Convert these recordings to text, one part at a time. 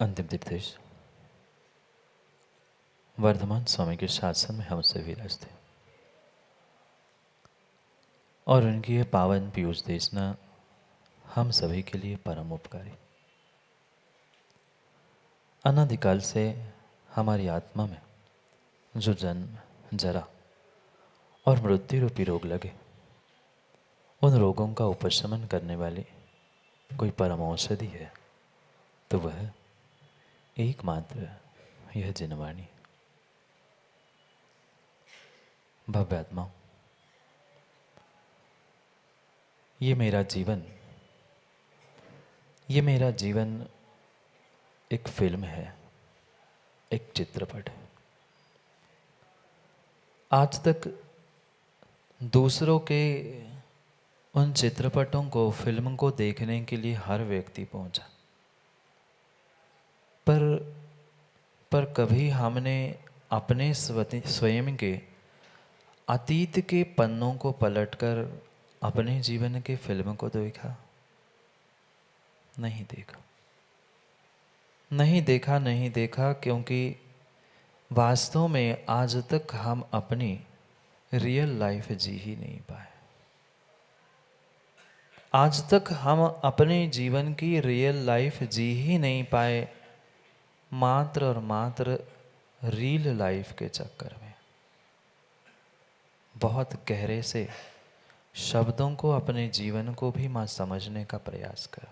अंतिम निर्देश। वर्धमान स्वामी के शासन में हम सभी विराजते और उनकी ये पावन पीयूष देशना हम सभी के लिए परम उपकारी। अनादिकाल से हमारी आत्मा में जो जन्म, जरा और मृत्यु रूपी रोग लगे, उन रोगों का उपशमन करने वाली कोई परम औषधि है तो वह एकमात्र यह जिनवाणी। भव्य आत्माओं, ये मेरा जीवन एक फिल्म है, एक चित्रपट है। आज तक दूसरों के उन चित्रपटों को, फिल्म को देखने के लिए हर व्यक्ति पहुंचा, पर कभी हमने अपने स्वयं के अतीत के पन्नों को पलटकर अपने जीवन के फिल्म को देखा? नहीं देखा, क्योंकि वास्तव में आज तक हम अपनी रियल लाइफ जी ही नहीं पाए। आज तक हम अपने जीवन की रियल लाइफ जी ही नहीं पाए, मात्र और मात्र रील लाइफ के चक्कर में। बहुत गहरे से शब्दों को, अपने जीवन को भी मां समझने का प्रयास करो।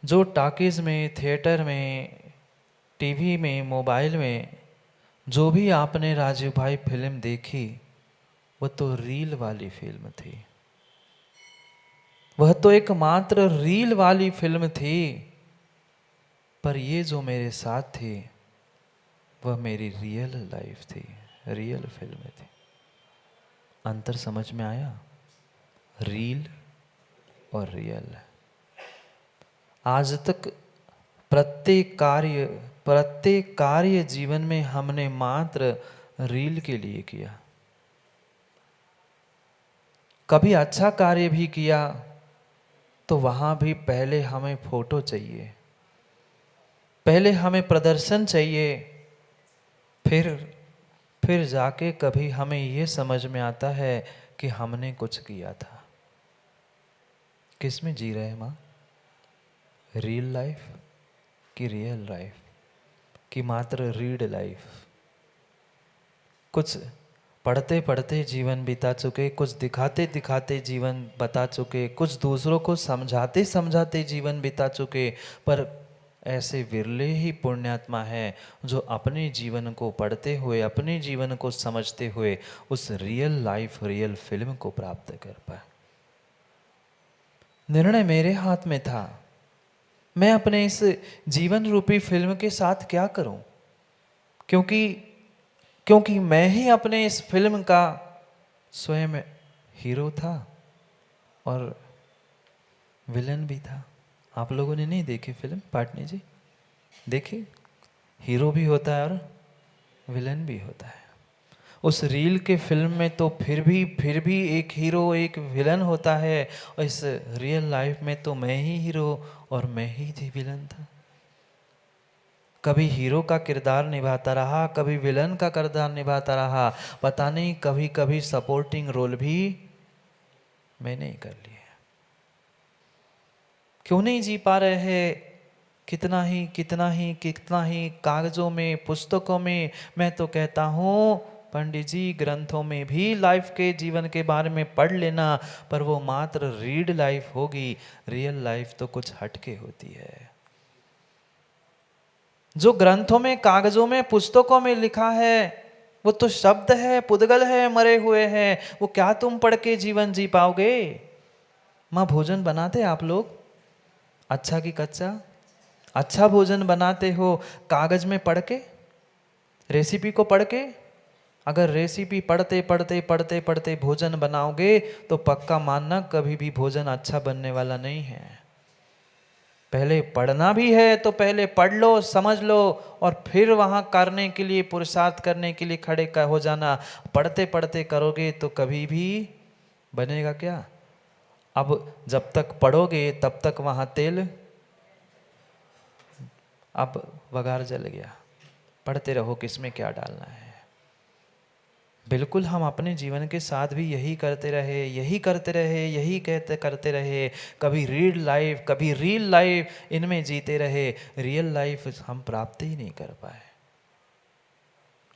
जो टॉकीज में, थिएटर में, टीवी में, मोबाइल में जो भी आपने राजीव भाई फिल्म देखी, वह तो रील वाली फिल्म थी। वह तो एकमात्र रील वाली फिल्म थी। पर ये जो मेरे साथ थी वह मेरी रियल लाइफ थी, रियल फिल्म थी। अंतर समझ में आया? रील और रियल। आज तक प्रत्येक कार्य जीवन में हमने मात्र रील के लिए किया। कभी अच्छा कार्य भी किया तो वहां भी पहले हमें फोटो चाहिए, पहले हमें प्रदर्शन चाहिए, फिर जाके कभी हमें ये समझ में आता है कि हमने कुछ किया था। किस में जी रहे हैं माँ? रियल लाइफ कि रियल लाइफ कि मात्र रीड लाइफ? कुछ पढ़ते पढ़ते जीवन बिता चुके, कुछ दिखाते दिखाते जीवन बता चुके, कुछ दूसरों को समझाते समझाते जीवन बिता चुके, पर ऐसे विरले ही पुण्यात्मा है जो अपने जीवन को पढ़ते हुए, अपने जीवन को समझते हुए उस रियल लाइफ, रियल फिल्म को प्राप्त कर पाए। निर्णय मेरे हाथ में था, मैं अपने इस जीवन रूपी फिल्म के साथ क्या करूं, क्योंकि मैं ही अपने इस फिल्म का स्वयं हीरो था और विलन भी था। आप लोगों ने नहीं देखी फिल्म पाटनी जी? देखी? हीरो भी होता है और विलन भी होता है। उस रील के फिल्म में तो फिर भी एक हीरो, एक विलन होता है, और इस रियल लाइफ में तो मैं ही हीरो और मैं ही थी विलन था। कभी हीरो का किरदार निभाता रहा, कभी विलन का किरदार निभाता रहा, पता नहीं कभी कभी सपोर्टिंग रोल भी मैंने ही कर लिया। क्यों नहीं जी पा रहे हैं? कितना ही कागजों में, पुस्तकों में, मैं तो कहता हूँ पंडित जी ग्रंथों में भी लाइफ के, जीवन के बारे में पढ़ लेना, पर वो मात्र रीड लाइफ होगी। रियल लाइफ तो कुछ हटके होती है। जो ग्रंथों में, कागजों में, पुस्तकों में लिखा है वो तो शब्द है, पुद्गल है, मरे हुए हैं। वो क्या तुम पढ़ के जीवन जी पाओगे? माँ भोजन बनाते आप लोग अच्छा कि कच्चा? अच्छा भोजन बनाते हो कागज में पढ़ के, रेसिपी को पढ़ के? अगर रेसिपी पढ़ते भोजन बनाओगे तो पक्का मानना कभी भी भोजन अच्छा बनने वाला नहीं है। पहले पढ़ना भी है तो पहले पढ़ लो, समझ लो, और फिर वहाँ करने के लिए, पुरुषार्थ करने के लिए खड़े हो जाना। पढ़ते पढ़ते करोगे तो कभी भी बनेगा क्या? अब जब तक पढ़ोगे तब तक वहाँ तेल अब वगार जल गया, पढ़ते रहो किसमें क्या डालना है। बिल्कुल हम अपने जीवन के साथ भी यही करते रहे, यही करते रहे, यही कहते करते रहे, कभी रीड लाइफ कभी रील लाइफ, इनमें जीते रहे, रियल लाइफ हम प्राप्त ही नहीं कर पाए।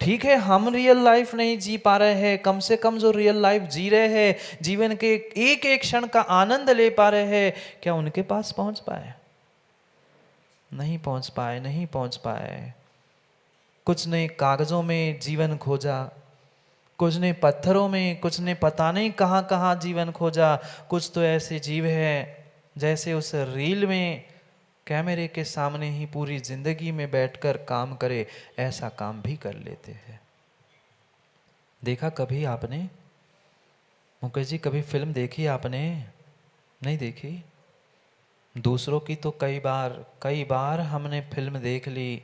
ठीक है, हम रियल लाइफ नहीं जी पा रहे हैं, कम से कम जो रियल लाइफ जी रहे हैं, जीवन के एक एक क्षण का आनंद ले पा रहे हैं, क्या उनके पास पहुंच पाए? नहीं पहुंच पाए, नहीं पहुंच पाए। कुछ ने कागजों में जीवन खोजा, कुछ ने पत्थरों में, कुछ ने पता नहीं कहाँ कहाँ जीवन खोजा। कुछ तो ऐसे जीव हैं जैसे उस रील में कैमरे के सामने ही पूरी जिंदगी में बैठकर काम करे, ऐसा काम भी कर लेते हैं। देखा कभी आपने? मुकेश जी कभी फिल्म देखी आपने? नहीं देखी? दूसरों की तो कई बार हमने फिल्म देख ली,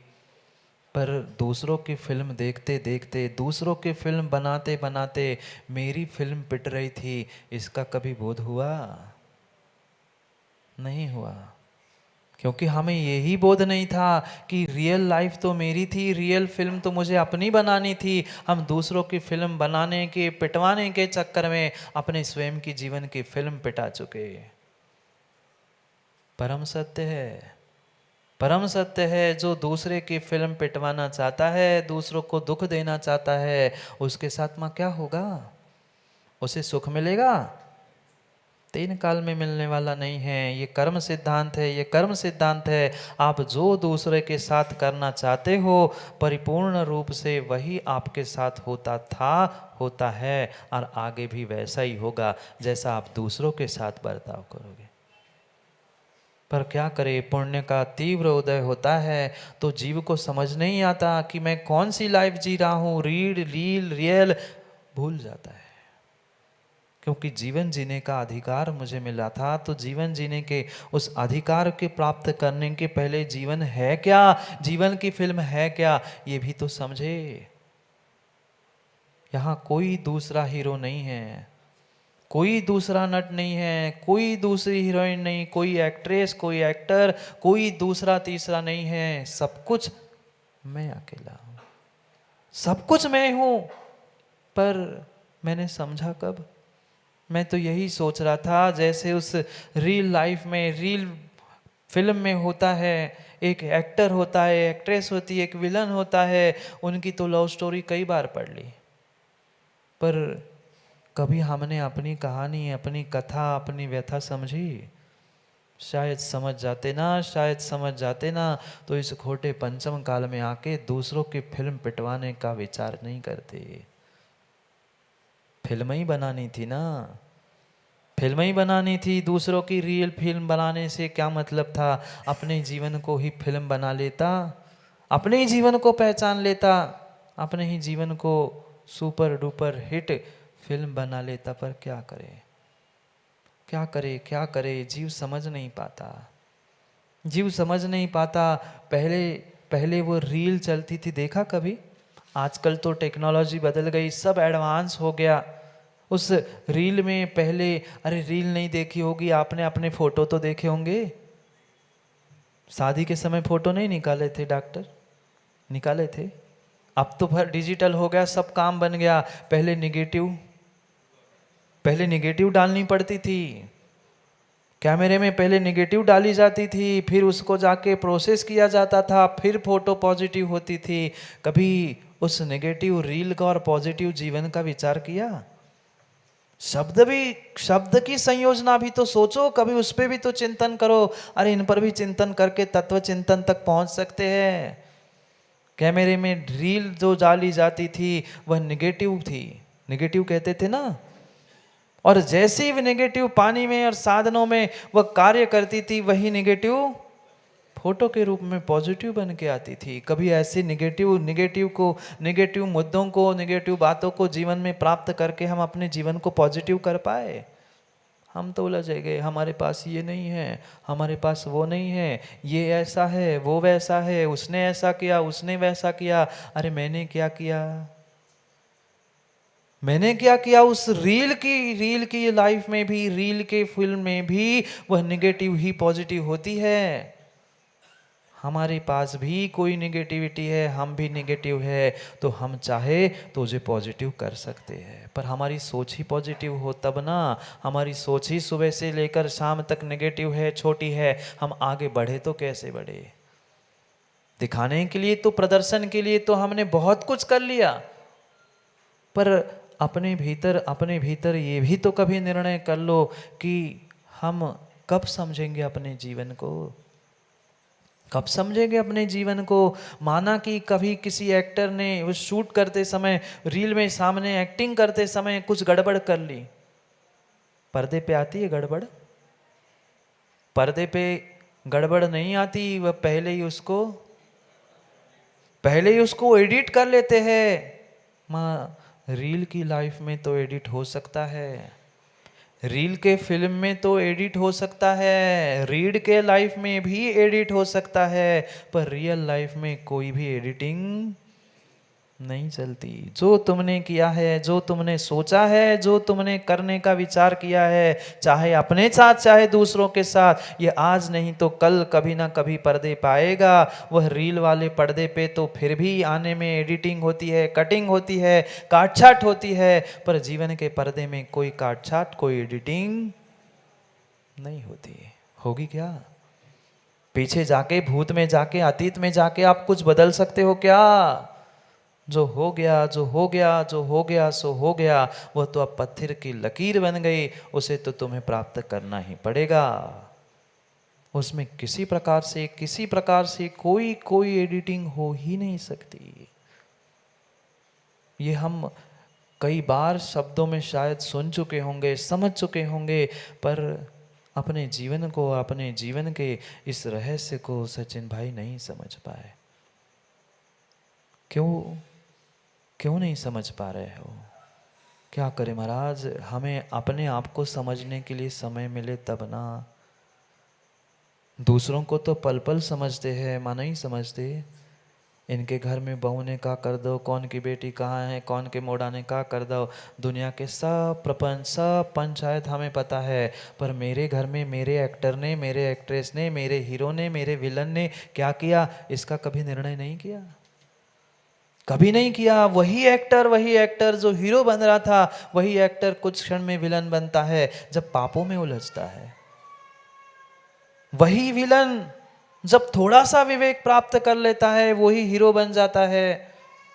पर दूसरों की फिल्म देखते देखते, दूसरों की फिल्म बनाते बनाते मेरी फिल्म पिट रही थी, इसका कभी बोध हुआ? नहीं हुआ। क्योंकि हमें यही बोध नहीं था कि रियल लाइफ तो मेरी थी, रियल फिल्म तो मुझे अपनी बनानी थी। हम दूसरों की फिल्म बनाने के, पिटवाने के चक्कर में अपने स्वयं की जीवन की फिल्म पिटा चुके। परम सत्य है, परम सत्य है, जो दूसरे की फिल्म पिटवाना चाहता है, दूसरों को दुख देना चाहता है, उसके साथ में क्या होगा? उसे सुख मिलेगा? 3 काल में मिलने वाला नहीं है। ये कर्म सिद्धांत है, ये कर्म सिद्धांत है। आप जो दूसरे के साथ करना चाहते हो, परिपूर्ण रूप से वही आपके साथ होता था, होता है, और आगे भी वैसा ही होगा जैसा आप दूसरों के साथ बर्ताव करोगे। पर क्या करे, पुण्य का तीव्र उदय होता है तो जीव को समझ नहीं आता कि मैं कौन सी लाइफ जी रहा हूँ, रीड रील रियल, भूल जाता है। क्योंकि जीवन जीने का अधिकार मुझे मिला था, तो जीवन जीने के उस अधिकार के प्राप्त करने के पहले जीवन है क्या, जीवन की फिल्म है क्या, ये भी तो समझे। यहाँ कोई दूसरा हीरो नहीं है, कोई दूसरा नट नहीं है, कोई दूसरी हीरोइन नहीं, कोई एक्ट्रेस, कोई एक्टर, कोई दूसरा तीसरा नहीं है। सब कुछ मैं अकेला हूं, सब कुछ मैं हूं। पर मैंने समझा कब? मैं तो यही सोच रहा था जैसे उस रियल लाइफ में, रियल फिल्म में होता है, एक एक्टर होता है, एक्ट्रेस होती है, एक विलन होता है, उनकी तो लव स्टोरी कई बार पढ़ ली, पर कभी हमने अपनी कहानी, अपनी कथा, अपनी व्यथा समझी? शायद समझ जाते ना, शायद समझ जाते ना, तो इस खोटे पंचम काल में आके दूसरों की फिल्म पिटवाने का विचार नहीं करते। फिल्म ही बनानी थी ना, फिल्म ही बनानी थी। दूसरों की रियल फिल्म बनाने से क्या मतलब था? अपने जीवन को ही फिल्म बना लेता, अपने ही जीवन को पहचान लेता, अपने ही जीवन को सुपर डुपर हिट फिल्म बना लेता। पर क्या करे, क्या करे, क्या करे? जीव समझ नहीं पाता, जीव समझ नहीं पाता। पहले पहले वो रील चलती थी, देखा कभी? आजकल तो टेक्नोलॉजी बदल गई, सब एडवांस हो गया। उस रील में पहले, अरे रील नहीं देखी होगी आपने, अपने फोटो तो देखे होंगे। शादी के समय फोटो नहीं निकाले थे डॉक्टर? निकाले थे। अब तो भर डिजिटल हो गया, सब काम बन गया। पहले निगेटिव डालनी पड़ती थी कैमरे में, पहले निगेटिव डाली जाती थी, फिर उसको जाके प्रोसेस किया जाता था, फिर फोटो पॉजिटिव होती थी। कभी उस नेगेटिव रील का और पॉजिटिव जीवन का विचार किया? शब्द की संयोजना भी तो सोचो, कभी उस पर भी तो चिंतन करो। अरे इन पर भी चिंतन करके तत्व चिंतन तक पहुंच सकते हैं। कैमरे में रील जो डाली जाती थी वह निगेटिव थी, निगेटिव कहते थे ना, और जैसे ही नेगेटिव पानी में और साधनों में वह कार्य करती थी, वही नेगेटिव फोटो के रूप में पॉजिटिव बन के आती थी। कभी ऐसे नेगेटिव मुद्दों को, नेगेटिव बातों को जीवन में प्राप्त करके हम अपने जीवन को पॉजिटिव कर पाए? हम तो उलझे गए, हमारे पास ये नहीं है, हमारे पास वो नहीं है, ये ऐसा है, वो वैसा है, उसने ऐसा किया, उसने वैसा किया। अरे मैंने क्या किया? मैंने क्या किया? उस रील की लाइफ में भी, रील के फिल्म में भी वह नेगेटिव ही पॉजिटिव होती है। हमारे पास भी कोई निगेटिविटी है, हम भी निगेटिव है, तो हम चाहे तो उसे पॉजिटिव कर सकते हैं। पर हमारी सोच ही पॉजिटिव हो तब ना। हमारी सोच ही सुबह से लेकर शाम तक नेगेटिव है, छोटी है, हम आगे बढ़े तो कैसे बढ़े? दिखाने के लिए तो, प्रदर्शन के लिए तो हमने बहुत कुछ कर लिया, पर अपने भीतर ये भी तो कभी निर्णय कर लो कि हम कब समझेंगे अपने जीवन को, कब समझेंगे अपने जीवन को। माना कि कभी किसी एक्टर ने वो शूट करते समय, रील में सामने एक्टिंग करते समय कुछ गड़बड़ कर ली, पर्दे पे आती है गड़बड़? पर्दे पे गड़बड़ नहीं आती, वह पहले ही उसको एडिट कर लेते हैं। माँ, रील की लाइफ में तो एडिट हो सकता है, रील के फिल्म में तो एडिट हो सकता है, रीड के लाइफ में भी एडिट हो सकता है, पर रियल लाइफ में कोई भी एडिटिंग नहीं चलती। जो तुमने किया है, जो तुमने सोचा है, जो तुमने करने का विचार किया है, चाहे अपने साथ चाहे दूसरों के साथ, ये आज नहीं तो कल कभी ना कभी पर्दे पाएगा। वह रील वाले पर्दे पे तो फिर भी आने में एडिटिंग होती है, कटिंग होती है, काटछाट होती है, पर जीवन के पर्दे में कोई काटछाट, कोई एडिटिंग नहीं होती। होगी क्या? पीछे जाके, भूत में जाके, अतीत में जाके आप कुछ बदल सकते हो क्या? जो हो गया, जो हो गया, जो हो गया सो हो गया, वह तो अब पत्थर की लकीर बन गई, उसे तो तुम्हें प्राप्त करना ही पड़ेगा। उसमें किसी प्रकार से कोई एडिटिंग हो ही नहीं सकती। ये हम कई बार शब्दों में शायद सुन चुके होंगे, समझ चुके होंगे, पर अपने जीवन को, अपने जीवन के इस रहस्य को सचिन भाई नहीं समझ पाए। क्यों नहीं समझ पा रहे हो? क्या करें महाराज, हमें अपने आप को समझने के लिए समय मिले तब ना। दूसरों को तो पल पल समझते हैं, माँ नहीं समझते। इनके घर में बहू ने का कर दो, कौन की बेटी कहाँ है, कौन के मोड़ा ने का कर दो, दुनिया के सब प्रपंच, सब पंचायत हमें पता है, पर मेरे घर में मेरे एक्टर ने, मेरे एक्ट्रेस ने, मेरे हीरो ने, मेरे विलन ने क्या किया, इसका कभी निर्णय नहीं किया, कभी नहीं किया। वही एक्टर जो हीरो बन रहा था, वही एक्टर कुछ क्षण में विलन बनता है जब पापों में उलझता है। वही विलन जब थोड़ा सा विवेक प्राप्त कर लेता है, वही हीरो बन जाता है।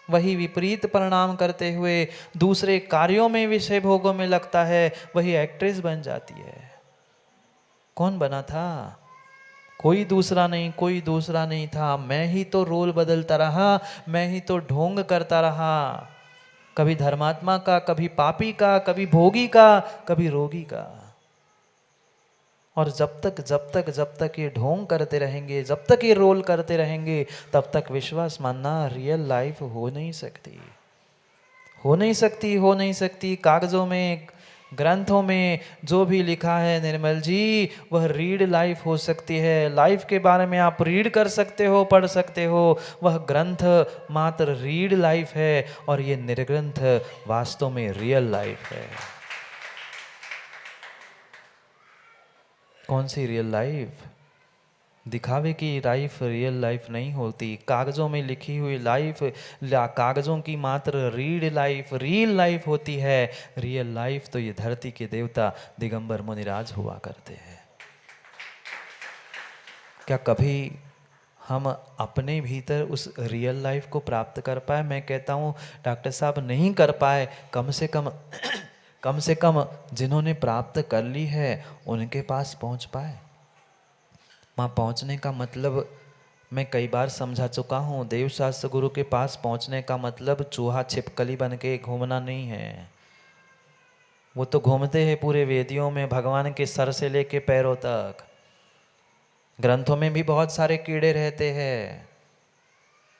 वही विपरीत परिणाम करते हुए दूसरे कार्यों में, विषय भोगों में लगता है, वही एक्ट्रेस बन जाती है। कौन बना था? कोई दूसरा नहीं था। मैं ही तो रोल बदलता रहा, मैं ही तो ढोंग करता रहा, कभी धर्मात्मा का, कभी पापी का, कभी भोगी का, कभी रोगी का। और जब तक ये ढोंग करते रहेंगे, जब तक ये रोल करते रहेंगे, तब तक विश्वास मानना, रियल लाइफ हो नहीं सकती, हो नहीं सकती। कागजों में, ग्रंथों में जो भी लिखा है निर्मल जी, वह रीड लाइफ हो सकती है। लाइफ के बारे में आप रीड कर सकते हो, पढ़ सकते हो, वह ग्रंथ मात्र रीड लाइफ है, और ये निर्ग्रंथ वास्तव में रियल लाइफ है। कौन सी रियल लाइफ? दिखावे की लाइफ रियल लाइफ नहीं होती। कागजों में लिखी हुई लाइफ, कागजों की मात्र रीड लाइफ, रियल लाइफ होती है। रियल लाइफ तो ये धरती के देवता दिगंबर मुनिराज हुआ करते हैं। क्या कभी हम अपने भीतर उस रियल लाइफ को प्राप्त कर पाए? मैं कहता हूँ डॉक्टर साहब नहीं कर पाए, कम से कम कम से कम जिन्होंने प्राप्त कर ली है उनके पास पहुँच पाए। वहाँ पहुँचने का मतलब मैं कई बार समझा चुका हूँ, देवशास्त्र गुरु के पास पहुँचने का मतलब चूहा छिपकली बन के घूमना नहीं है। वो तो घूमते हैं पूरे वेदियों में, भगवान के सर से लेके पैरों तक। ग्रंथों में भी बहुत सारे कीड़े रहते हैं,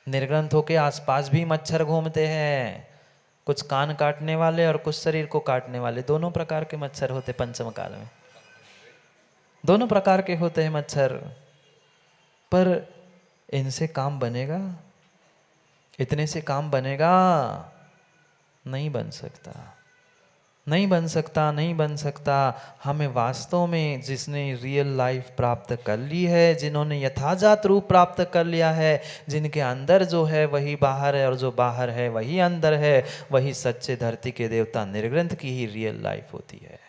निर्ग्रंथों के आसपास भी मच्छर घूमते हैं, कुछ कान काटने वाले और कुछ शरीर को काटने वाले, दोनों प्रकार के मच्छर होते पंचम काल में, दोनों प्रकार के होते हैं मच्छर। पर इनसे काम बनेगा? इतने से काम बनेगा? नहीं बन सकता। नहीं बन सकता, नहीं बन सकता। हमें वास्तव में जिसने रियल लाइफ प्राप्त कर ली है, जिन्होंने यथाजात रूप प्राप्त कर लिया है, जिनके अंदर जो है वही बाहर है और जो बाहर है वही अंदर है, वही सच्चे धरती के देवता निर्ग्रंथ की ही रियल लाइफ होती है।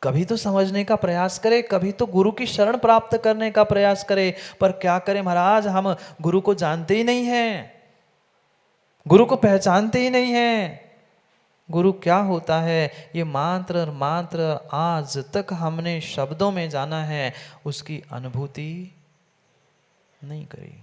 कभी तो समझने का प्रयास करे, कभी तो गुरु की शरण प्राप्त करने का प्रयास करे। पर क्या करें महाराज, हम गुरु को जानते ही नहीं हैं, गुरु को पहचानते ही नहीं हैं। गुरु क्या होता है ये मात्र और मात्र आज तक हमने शब्दों में जाना है, उसकी अनुभूति नहीं करी,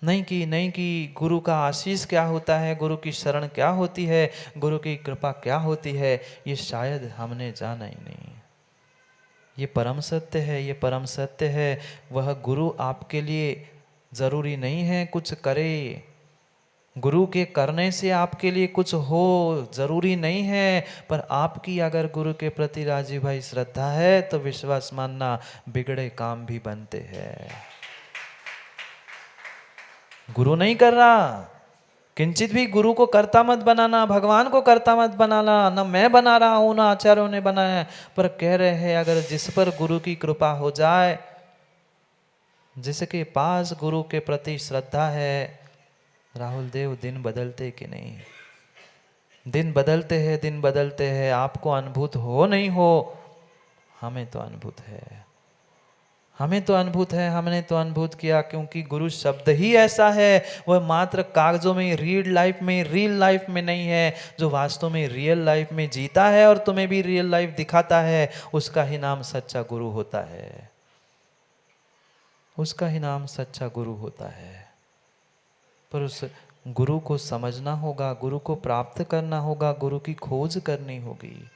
नहीं की। गुरु का आशीष क्या होता है, गुरु की शरण क्या होती है, गुरु की कृपा क्या होती है, ये शायद हमने जाना ही नहीं। ये परम सत्य है, ये परम सत्य है। वह गुरु आपके लिए जरूरी नहीं है कुछ करे, गुरु के करने से आपके लिए कुछ हो जरूरी नहीं है। पर आपकी अगर गुरु के प्रति राजीव भाई श्रद्धा है तो विश्वास मानना बिगड़े काम भी बनते हैं। गुरु नहीं कर रहा, किंचित भी गुरु को कर्ता मत बनाना, भगवान को कर्ता मत बनाना। ना मैं बना रहा हूं ना आचार्यों ने बनाया है, पर कह रहे हैं अगर जिस पर गुरु की कृपा हो जाए, जिसके पास गुरु के प्रति श्रद्धा है, राहुल देव दिन बदलते कि नहीं? दिन बदलते हैं, दिन बदलते हैं। आपको अनुभूत हो नहीं हो, हमें तो अनुभूत है, हमें तो अनुभूत है, हमने तो अनुभूत किया। क्योंकि गुरु शब्द ही ऐसा है, वह मात्र कागजों में, रीड लाइफ में, रियल लाइफ में नहीं है। जो वास्तव में रियल लाइफ में जीता है और तुम्हें भी रियल लाइफ दिखाता है, उसका ही नाम सच्चा गुरु होता है, उसका ही नाम सच्चा गुरु होता है। पर उस गुरु को समझना होगा, गुरु को प्राप्त करना होगा, गुरु की खोज करनी होगी।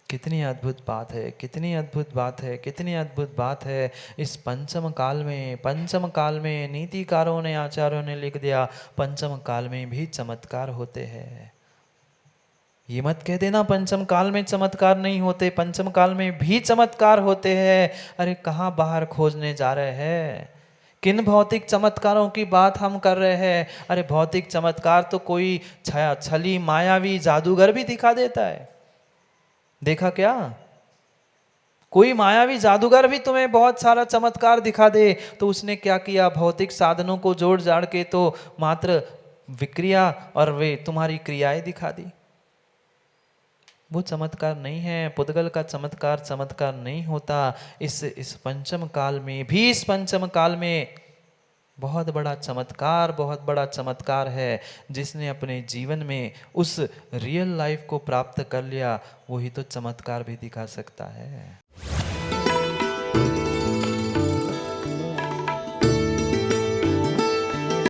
कितनी अद्भुत बात है, कितनी अद्भुत बात है, कितनी अद्भुत बात है। इस पंचम काल में, पंचम काल में नीतिकारों ने, आचार्यों ने लिख दिया, पंचम काल में भी चमत्कार होते हैं। ये मत कह देना पंचम काल में चमत्कार नहीं होते, पंचम काल में भी चमत्कार होते हैं। अरे कहाँ बाहर खोजने जा रहे हैं, किन भौतिक चमत्कारों की बात हम कर रहे हैं? अरे भौतिक चमत्कार तो कोई छली मायावी जादूगर भी दिखा देता है। देखा क्या? कोई मायावी जादूगर भी तुम्हें बहुत सारा चमत्कार दिखा दे, तो उसने क्या किया? भौतिक साधनों को जोड़ जाड़ के तो मात्र विक्रिया और वे तुम्हारी क्रियाएं दिखा दी। वो चमत्कार नहीं है। पुद्गल का चमत्कार चमत्कार नहीं होता। इस पंचम काल में भी, इस पंचम काल में बहुत बड़ा चमत्कार, बहुत बड़ा चमत्कार है। जिसने अपने जीवन में उस रियल लाइफ को प्राप्त कर लिया, वही तो चमत्कार भी दिखा सकता है।